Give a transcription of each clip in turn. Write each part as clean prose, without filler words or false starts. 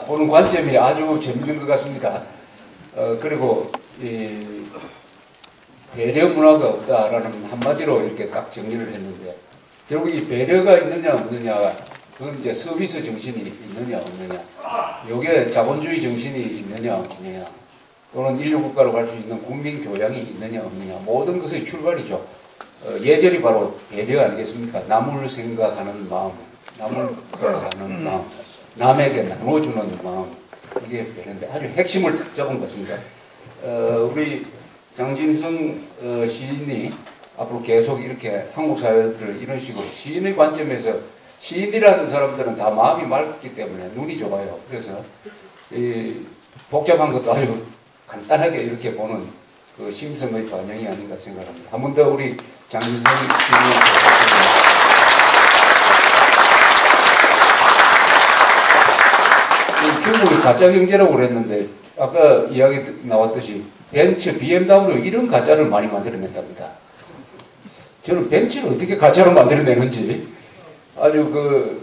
보는 관점이 아주 재밌는 것 같습니다. 그리고 배려 문화가 없다라는 한마디로 이렇게 딱 정리를 했는데, 결국 이 배려가 있느냐 없느냐, 그건 이제 서비스 정신이 있느냐 없느냐, 요게 자본주의 정신이 있느냐 없느냐, 또는 인류국가로 갈 수 있는 국민 교양이 있느냐 없느냐, 모든 것의 출발이죠. 예절이 바로 배려 아니겠습니까? 남을 생각하는 마음, 남을 생각하는 마음, 남에게 나눠주는 마음, 이게 배려인데 아주 핵심을 딱 잡은 것입니다. 우리 장진성 시인이 앞으로 계속 이렇게 한국 사회를 이런 식으로 시인의 관점에서, 시인이라는 사람들은 다 마음이 맑기 때문에 눈이 좋아요. 그래서 이 복잡한 것도 아주 간단하게 이렇게 보는 그 심성의 반영이 아닌가 생각합니다. 한 번 더 우리 장진성 시인의 중국이 가짜 경제라고 그랬는데, 아까 이야기 나왔듯이 벤츠, BMW 이런 가짜를 많이 만들어냈답니다. 저는 벤츠를 어떻게 가짜로 만들어내는지 아주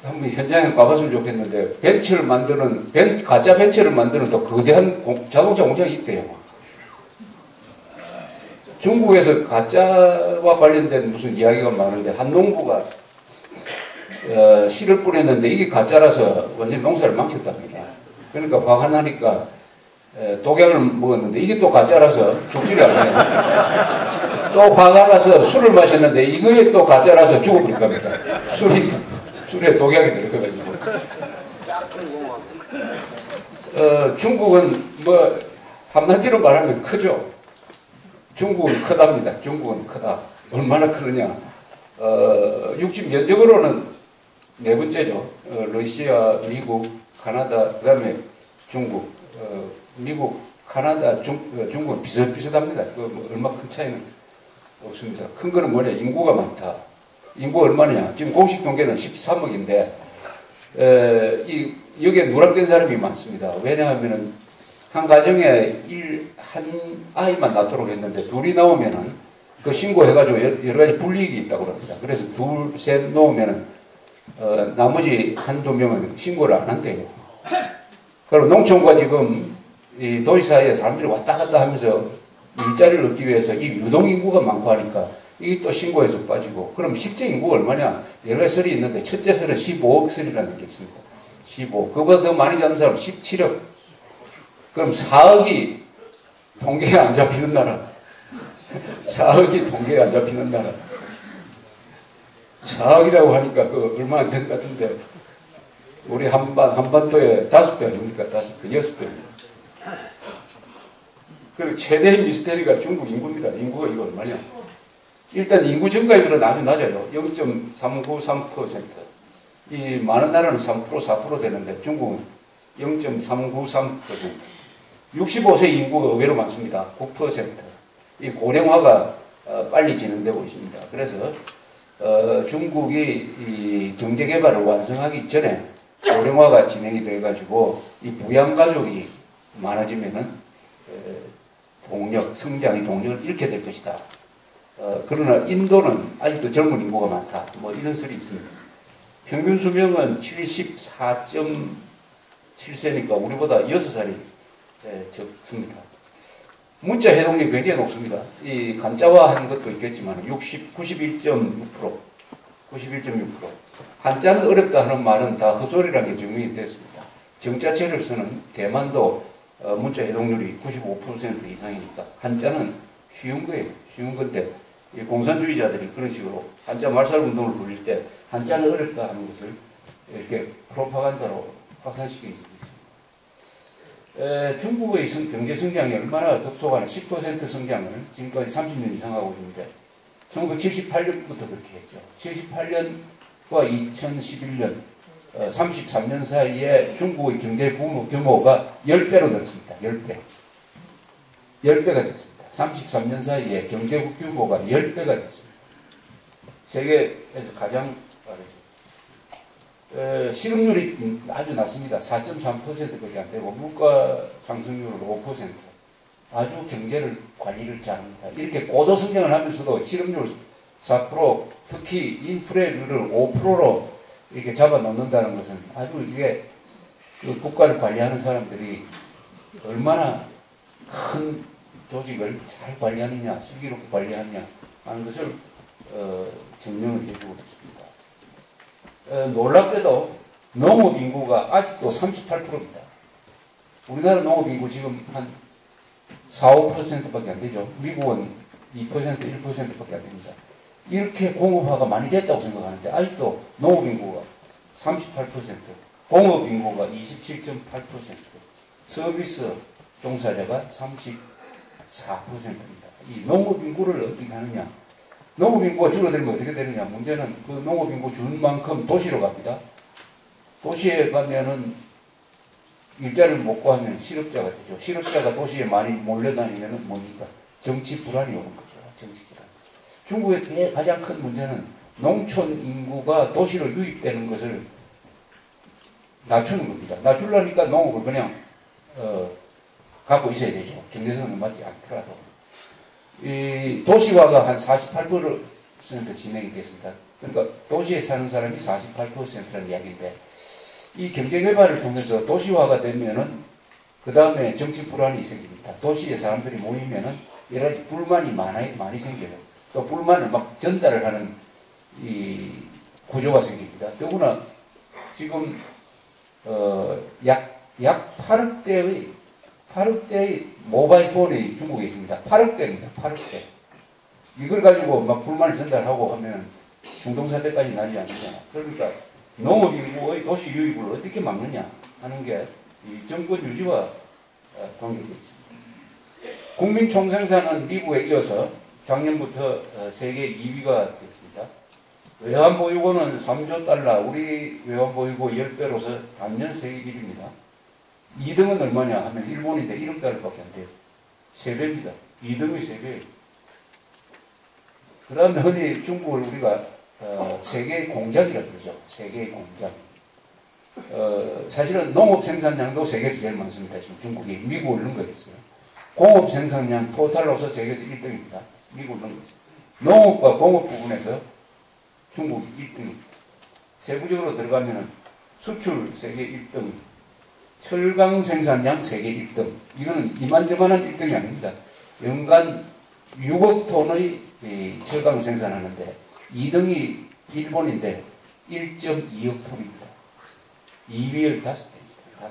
한번 현장에 가봤으면 좋겠는데, 벤츠를 만드는, 가짜 벤츠를 만드는 또 거대한 자동차 공장이 있대요. 중국에서 가짜와 관련된 무슨 이야기가 많은데, 한 농부가 씨를 뿌렸는데 이게 가짜라서 완전 농사를 망쳤답니다. 그러니까 화가 나니까 독약을 먹었는데 이게 또 가짜라서 죽지를 않아요. 또 화가 나서 술을 마셨는데 이거에 또 가짜라서 죽어버릴 겁니다. 술에 독약이 들어가가지고. 중국은 뭐 한마디로 말하면 크죠. 중국은 크답니다. 중국은 크다. 얼마나 크느냐. 육지 면적으로는 네 번째죠. 러시아, 미국, 카나다, 그 다음에 중국. 미국, 카나다, 중국은 비슷비슷합니다. 뭐 얼마 큰 차이는 없습니다. 큰 거는 뭐냐? 인구가 많다. 인구 얼마냐? 지금 공식 통계는 13억인데, 여기에 누락된 사람이 많습니다. 왜냐하면은, 한 가정에 한 아이만 낳도록 했는데, 둘이 나오면은, 그 신고해가지고 여러 가지 불이익이 있다고 합니다. 그래서 둘, 셋 놓으면은, 나머지 한두 명은 신고를 안 한대요. 그리고 농촌과 지금 이 도시 사이에 사람들이 왔다 갔다 하면서 일자리를 얻기 위해서 이 유동인구가 많고 하니까 이게 또 신고해서 빠지고, 그럼 실제 인구가 얼마냐? 여러 가지 설이 있는데, 첫째 설은 15억 설이라는 게 있습니다. 15억. 그보다 더 많이 잡는 사람 17억. 그럼 4억이 통계에 안 잡히는 나라. 4억이 통계에 안 잡히는 나라. 4억이라고 하니까 얼마나 된 것 같은데, 우리 한반도에 5배 아닙니까? 5배, 6배. 그리고 최대의 미스테리가 중국 인구입니다. 인구가 이거 얼마냐? 일단 인구 증가율은 아주 낮아요. 0.393%. 이 많은 나라는 3%, 4% 되는데 중국은 0.393%. 65세 인구가 의외로 많습니다. 9%. 이 고령화가 빨리 진행되고 있습니다. 그래서 중국이 이 경제 개발을 완성하기 전에 고령화가 진행이 돼가지고 이 부양 가족이 많아지면은 성장의 동력을 잃게 될 것이다. 그러나 인도는 아직도 젊은 인구가 많다. 뭐 이런 설이 있습니다. 평균 수명은 74.7세니까 우리보다 6살이 적습니다. 문자 해독률이 굉장히 높습니다. 이 간자화한 것도 있겠지만 91.6%. 한자는 어렵다 하는 말은 다 헛소리라는 게 증명이 됐습니다. 정자체를 쓰는 대만도 문자 해독률이 95% 이상이니까 한자는 쉬운 거예요. 쉬운 건데 이 공산주의자들이 그런 식으로 한자 말살 운동을 벌일 때 한자는 어렵다 하는 것을 이렇게 프로파간다로 확산시키고 있습니다. 중국의 경제 성장이 얼마나 급속한 10% 성장을 지금까지 30년 이상 하고 있는데 1978년부터 그렇게 했죠. 78년과 2011년 33년 사이에 중국의 경제 규모가 10배로 늘었습니다. 10배. 10배가 됐습니다. 33년 사이에 경제 규모가 10배가 됐습니다. 세계에서 가장 빠르죠. 실업률이 아주 낮습니다. 4.3%밖에 안 되고 물가 상승률은 5%. 아주 경제를 관리를 잘합니다. 이렇게 고도 성장을 하면서도 실업률 4%, 특히 인플레율을 5%로 이렇게 잡아놓는다는 것은 아주 이게 그 국가를 관리하는 사람들이 얼마나 큰 조직을 잘 관리하느냐, 슬기롭게 관리하느냐 하는 것을 증명을 해주고 있습니다. 놀랍게도 농업 인구가 아직도 38%입니다. 우리나라 농업 인구 지금 한 4, 5%밖에 안 되죠. 미국은 2%, 1%밖에 안 됩니다. 이렇게 공업화가 많이 됐다고 생각하는데 아직도 농업 인구가 38%, 공업 인구가 27.8%, 서비스 종사자가 34%입니다. 이 농업 인구를 어떻게 하느냐? 농업 인구가 줄어들면 어떻게 되느냐? 문제는 그 농업 인구 준 만큼 도시로 갑니다. 도시에 가면은 일자리를 못 구하면 실업자가 되죠. 실업자가 도시에 많이 몰려다니면은 뭡니까? 정치 불안이 오는 거죠. 정치 불안. 중국의 가장 큰 문제는 농촌 인구가 도시로 유입되는 것을 낮추는 겁니다. 낮추려니까 농업을 그냥 갖고 있어야 되죠. 경제성은 맞지 않더라도. 이 도시화가 한 48% 진행이 됐습니다. 그러니까 도시에 사는 사람이 48%라는 이야기인데 이 경제개발을 통해서 도시화가 되면은 그 다음에 정치 불안이 생깁니다. 도시에 사람들이 모이면은 여러 가지 불만이 많이 생겨요. 또 불만을 막 전달을 하는 이 구조가 생깁니다. 더구나 지금 약 8억대의 모바일 폰이 중국에 있습니다. 8억대입니다. 8억대. 이걸 가지고 막 불만을 전달하고 하면 중동사태까지 나지 않느냐. 그러니까 농업인구의 도시 유입을 어떻게 막느냐 하는 게 이 정권 유지와 관계되어 있습니다. 국민 총생산은 미국에 이어서 작년부터 세계 2위가 됐습니다. 외환보유고는 3조 달러, 우리 외환보유고 10배로서 단년 세계 1위입니다. 2등은 얼마냐 하면 일본인데 1억 달러밖에 안 돼요. 3배입니다. 2등이 3배예요. 그 다음에 흔히 중국을 우리가 세계의 공장이라고 그러죠. 세계의 공장. 사실은 농업 생산량도 세계에서 제일 많습니다. 지금 중국이 미국을 능가했어요. 공업 생산량 토탈로서 세계에서 1등입니다. 미국을 능가했어요. 농업과 공업 부분에서 중국이 1등입니다. 세부적으로 들어가면 수출 세계 1등, 철강 생산량 세계 1등. 이거는 이만저만한 1등이 아닙니다. 연간 6억 톤의 철강 생산하는데 2등이 일본인데 1.2억 톤입니다. 2위의 5배입니다.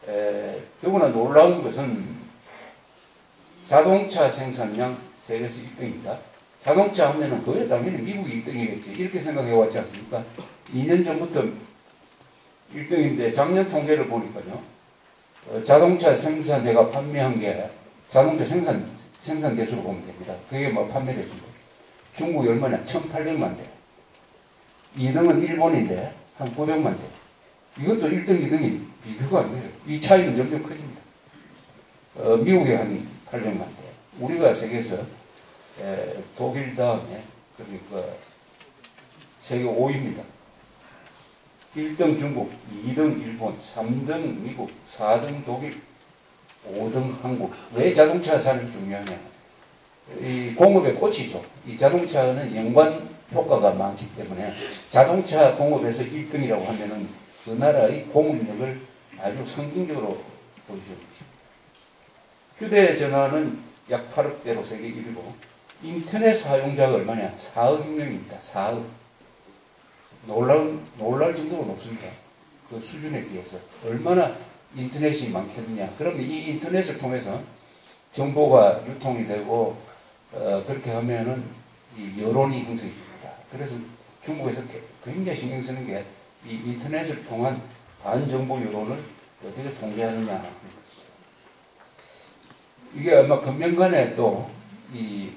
5배. 더구나 놀라운 것은 자동차 생산량 세계에서 1등입니다. 자동차 하면은 그게 당연히 미국이 1등이겠지. 이렇게 생각해 왔지 않습니까? 2년 전부터 1등인데 작년 통계를 보니까요. 자동차 생산대가 판매한 게 자동차 생산 대수로 보면 됩니다. 그게 뭐 판매 대수인데 중국이 얼마냐? 1,800만 대. 2등은 일본인데 한 900만 대. 이것도 1등, 2등이 비교가 안 돼요. 이 차이는 점점 커집니다. 미국이 한 800만 대. 우리가 세계에서 독일 다음에 그러니까 세계 5위입니다. 1등 중국, 2등 일본, 3등 미국, 4등 독일, 5등 한국. 왜 자동차 산업이 중요하냐? 이 공업의 꽃이죠. 이 자동차는 연관 효과가 많기 때문에 자동차 공업에서 1등이라고 하면은 그 나라의 공업력을 아주 성공적으로 보여주고 있습니다. 휴대전화는 약 8억대로 세계 1위고 인터넷 사용자가 얼마냐? 4억 명입니다. 4억. 놀랄 정도로 높습니다. 그 수준에 비해서. 얼마나 인터넷이 많겠느냐. 그러면 이 인터넷을 통해서 정보가 유통이 되고, 그렇게 하면은 이 여론이 형성이 됩니다. 그래서 중국에서 굉장히 신경 쓰는 게 이 인터넷을 통한 반정보 여론을 어떻게 통제하느냐 하는 것이죠. 이게 아마 금년간에 또 이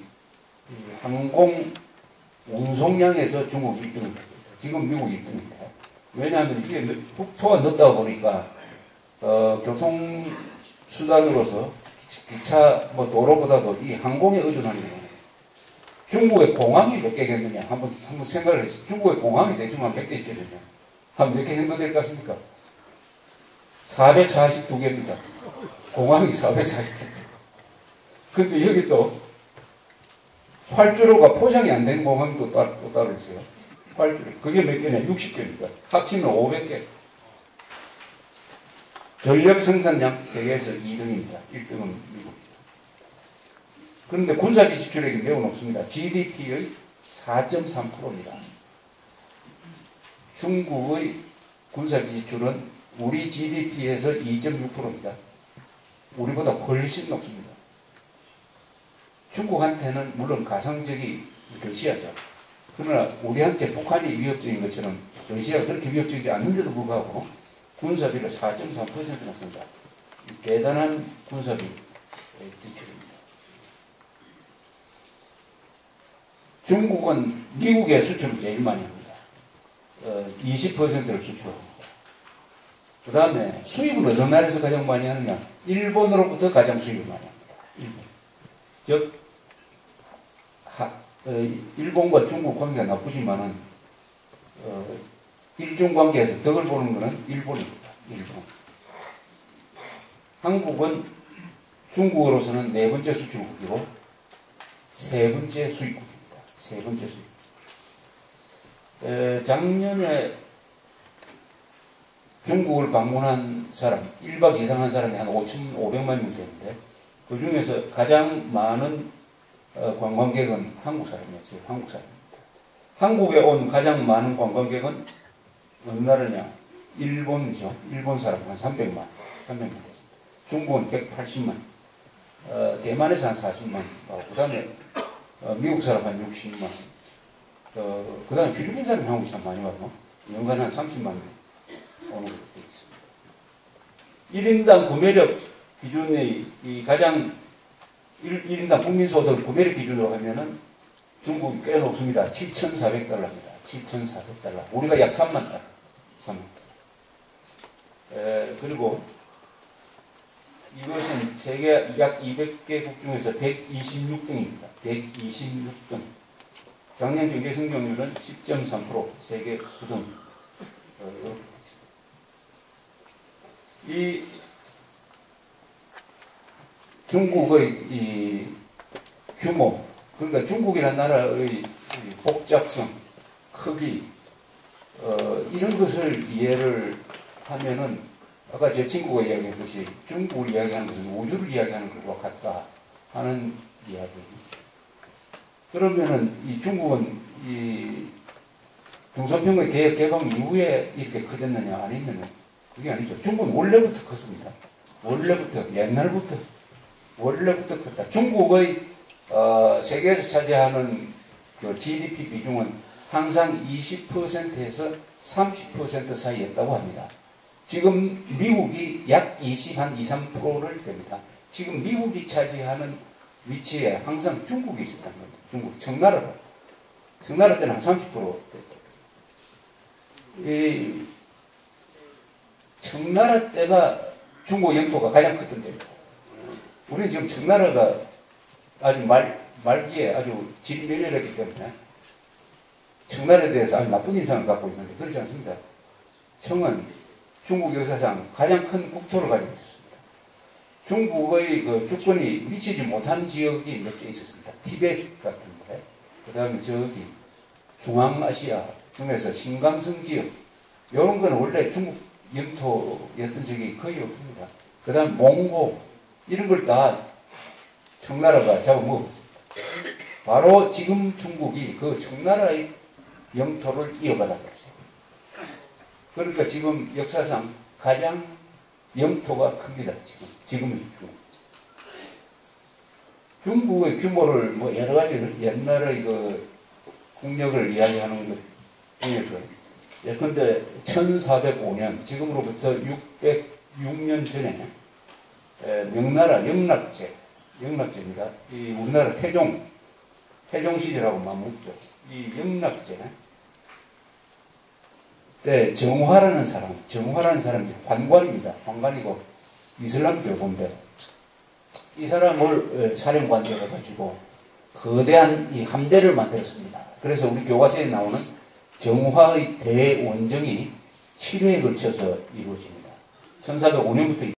항공 운송량에서 중국 1등입니다. 지금 미국 1등입니다. 왜냐하면 이게 국토가 넓다 보니까 교통수단으로서 기차 뭐 도로보다도 이 항공에 의존하는 거예요. 중국의 공항이 몇 개겠느냐 한번 생각을 했어요. 중국의 공항이 대충 한 몇 개 있거든요. 한 몇 개 정도 될 것 같습니까? 442개입니다. 공항이 442개. 근데 여기 또 활주로가 포장이 안 된 공항이 또 따로 있어요. 활주로. 그게 몇 개냐? 60개입니다. 합치면 500개. 전력 생산량 세계에서 2등입니다. 1등은 미국입니다. 그런데 군사비 지출액이 매우 높습니다. GDP의 4.3%입니다. 중국의 군사비 지출은 우리 GDP에서 2.6%입니다. 우리보다 훨씬 높습니다. 중국한테는 물론 가상적이 러시아죠. 그러나 우리한테 북한이 위협적인 것처럼 러시아가 그렇게 위협적이지 않는데도 불구하고 군사비를 4.3%나 쓴다. 대단한 군사비 지출입니다. 중국은 미국에 수출을 제일 많이 합니다. 20%를 수출합니다. 그 다음에 수입을 어느 나라에서 가장 많이 하느냐? 일본으로부터 가장 수입을 많이 합니다. 일본. 즉, 일본과 중국 관계가 나쁘지만은, 일중 관계에서 덕을 보는 것은 일본입니다. 일본. 한국은 중국으로서는 네 번째 수출국이고, 세 번째 수입국입니다. 세 번째 수입국. 작년에 중국을 방문한 사람, 1박 이상 한 사람이 한 5,500만 명 되는데, 그 중에서 가장 많은 관광객은 한국 사람이었어요. 한국 사람입니다. 한국에 온 가장 많은 관광객은 어느 나라냐? 일본이죠. 일본 사람 한 300만 됐습니다. 중국은 180만, 대만에서 한 40만, 그 다음에 미국 사람 한 60만, 그 다음에 필리핀 사람이 한국에 참 많이 와요. 연간 한 30만 명 오는 것도 있습니다. 1인당 구매력 기준의 가장 1인당 국민소득 구매력 기준으로 하면은 중국이 꽤 높습니다. 7,400달러입니다. 7,400달러. 우리가 약 3만 달러. 3만 달러. 그리고 이것은 세계 약 200개국 중에서 126등입니다. 126등. 작년 경제 성장률은 10.3%, 세계 9등. 이렇게 이 중국의 이 규모, 그러니까 중국이라는 나라의 복잡성, 크기, 이런 것을 이해를 하면은 아까 제 친구가 이야기했듯이 중국을 이야기하는 것은 우주를 이야기하는 것과 같다 하는 이야기입니다. 그러면은 이 중국은 이 등소평의 개방 이후에 이렇게 커졌느냐 아니면은 그게 아니죠. 중국은 원래부터 컸습니다. 원래부터 옛날부터 컸다. 중국의 세계에서 차지하는 그 GDP 비중은 항상 20%에서 30% 사이였다고 합니다. 지금 미국이 약 3%를 됩니다. 지금 미국이 차지하는 위치에 항상 중국이 있었다는 겁니다. 중국 청나라도. 청나라 때는 한 30% 됐다. 이 청나라 때가 중국 영토가 가장 컸던 때입니다. 우리는 지금 청나라가 아주 말기에 아주 진멸렬했기 때문에 청나라에 대해서 아주 나쁜 인상을 갖고 있는데 그렇지 않습니다. 청은 중국 역사상 가장 큰 국토를 가지고 있었습니다. 중국의 그 주권이 미치지 못한 지역이 몇 개 있었습니다. 티베트 같은데, 그 다음에 저기 중앙아시아 중에서 신강성 지역, 이런 건 원래 중국 영토였던 적이 거의 없습니다. 그 다음 몽고, 이런 걸 다 청나라가 잡아먹었습니다. 바로 지금 중국이 그 청나라의 영토를 이어받아 버렸어요. 그러니까 지금 역사상 가장 영토가 큽니다. 지금의 중국. 중국의 규모를 뭐 여러 가지 옛날의 그 국력을 이야기하는 것 중에서 예컨대 1405년 지금으로부터 606년 전에 명나라 영락제입니다. 이 우리나라 태종 시절하고 맞먹죠. 이 영락제 때 정화라는 사람이 환관입니다. 환관이고 이슬람 교도인데 이 사람을 사령관으로 가지고 거대한 이 함대를 만들었습니다. 그래서 우리 교과서에 나오는 정화의 대원정이 7회에 걸쳐서 이루어집니다. 1405년부터